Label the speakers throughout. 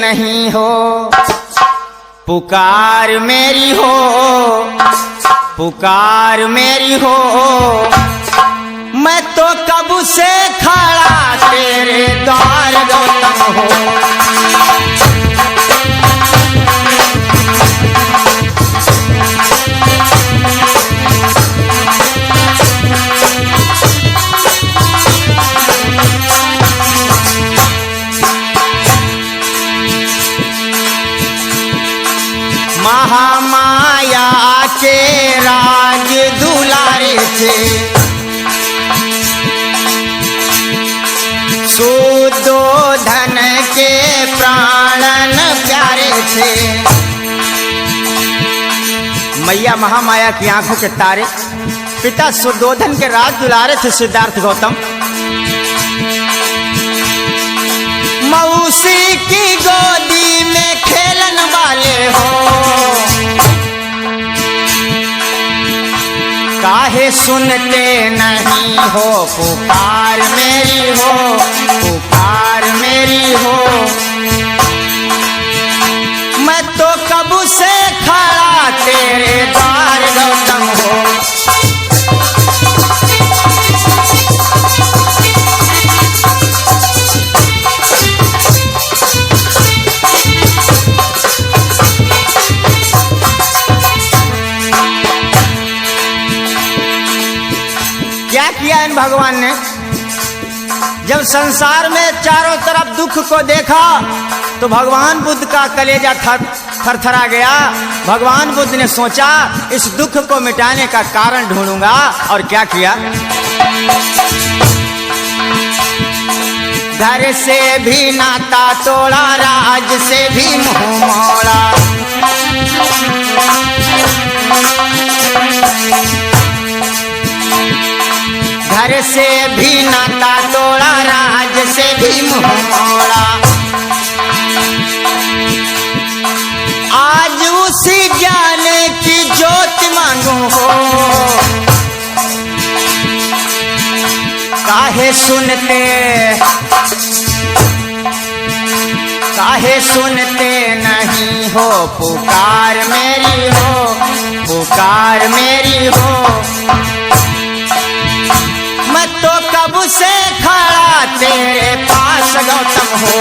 Speaker 1: नहीं हो, पुकार मेरी हो, पुकार मेरी हो। मैं तो कब से खड़ा तेरे द्वार गौतम हो। महामाया के राज दुलारे थे, सुदोधन के प्राणन प्यारे थे। मैया महामाया की आंखों के तारे, पिता सुदोधन के राज दुलारे थे सिद्धार्थ गौतम। मौसी की गोदी में खेलन वाले हो, काहे सुनते नहीं हो, पुकार मेरी हो, पुकार मेरी हो। मैं तो कब से खड़ा तेरे द्वार गौतम हो। क्या किया इन भगवान ने? जब संसार में चारों तरफ दुख को देखा तो भगवान बुद्ध का कलेजा थरथरा गया। भगवान बुद्ध ने सोचा इस दुख को मिटाने का कारण ढूंढूंगा, और क्या किया? घर से भी नाता तोड़ा, राज से भी मुंह मोड़ा। घर से भी नाता तोड़ा, राज से भी मुंह मोड़ा। आज उसी ज्ञान की ज्योति मांगू हो, काहे सुनते, काहे सुनते नहीं हो, पुकार मेरी हो, पुकार मेरी हो। मैं तो कब से खड़ा तेरे पास गौतम हो।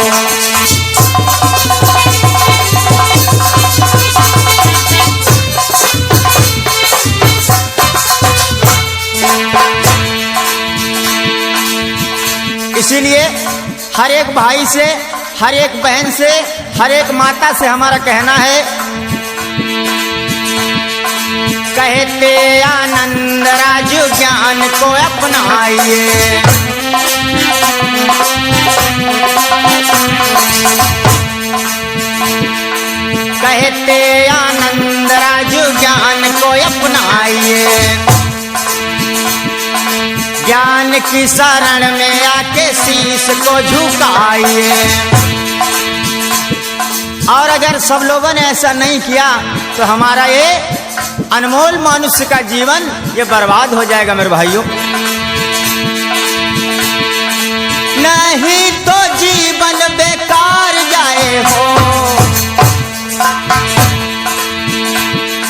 Speaker 1: इसीलिए हर एक भाई से, हर एक बहन से, हर एक माता से हमारा कहना है, कहते आनंद राजू ज्ञान को अपनाइए। कहते आनंद राजू ज्ञान को अपनाइए। ज्ञान की शरण में आके शीश को झुकाइए। और अगर सब लोगों ने ऐसा नहीं किया तो हमारा ये अनमोल मनुष्य का जीवन ये बर्बाद हो जाएगा मेरे भाइयों। नहीं तो जीवन बेकार जाए हो,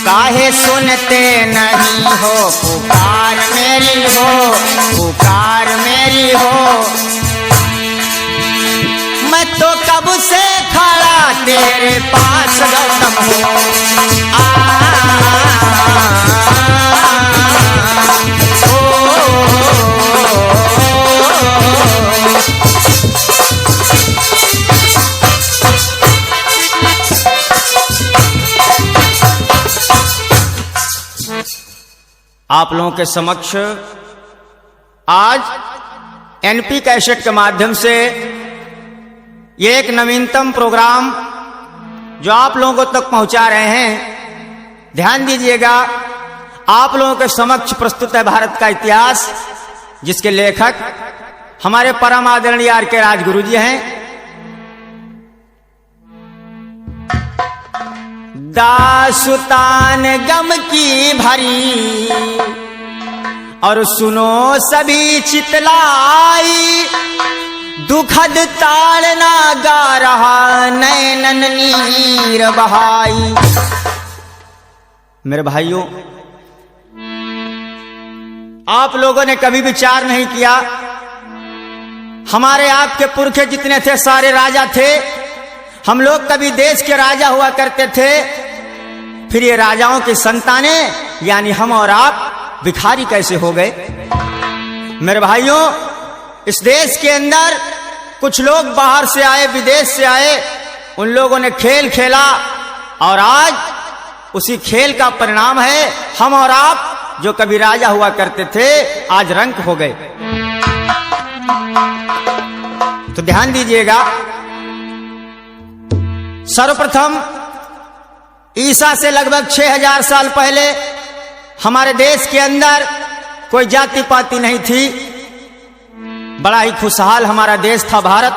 Speaker 1: काहे सुनते नहीं हो, पुकार मेरी हो, पुकार मेरी हो। मैं तो कब से खड़ा तेरे पास गौतम हो। आप लोगों के समक्ष आज एनपी कैसेट के माध्यम से ये एक नवीनतम प्रोग्राम जो आप लोगों तक पहुंचा रहे हैं। ध्यान दीजिएगा, आप लोगों के समक्ष प्रस्तुत है भारत का इतिहास, जिसके लेखक हमारे परम आदरणीय आर.के. राजगुरु जी हैं। दासुतान गम की भरी और सुनो सभी चितलाई, दुखद ताड़ना गा रहा नैनन नीर बहाई। मेरे भाइयों, आप लोगों ने कभी विचार नहीं किया, हमारे आपके पुरखे जितने थे सारे राजा थे, हम लोग कभी देश के राजा हुआ करते थे, फिर ये राजाओं की संतानें यानी हम और आप भिखारी कैसे हो गए? मेरे भाइयों, इस देश के अंदर कुछ लोग बाहर से आए, विदेश से आए, उन लोगों ने खेल खेला और आज उसी खेल का परिणाम है हम और आप जो कभी राजा हुआ करते थे आज रंक हो गए। तो ध्यान दीजिएगा, सर्वप्रथम ईसा से लगभग 6000 साल पहले हमारे देश के अंदर कोई जाति पाति नहीं थी, बड़ा ही खुशहाल हमारा देश था भारत।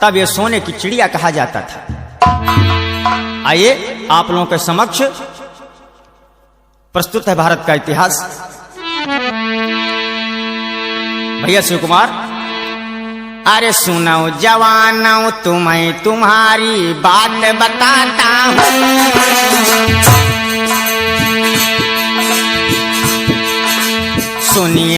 Speaker 1: तब ये सोने की चिड़िया कहा जाता था। आइए आप लोगों के समक्ष प्रस्तुत है भारत का इतिहास। भैया शिव कुमार, अरे सुनो जवानों, तुम्हें तुम्हारी बात बताता हूँ।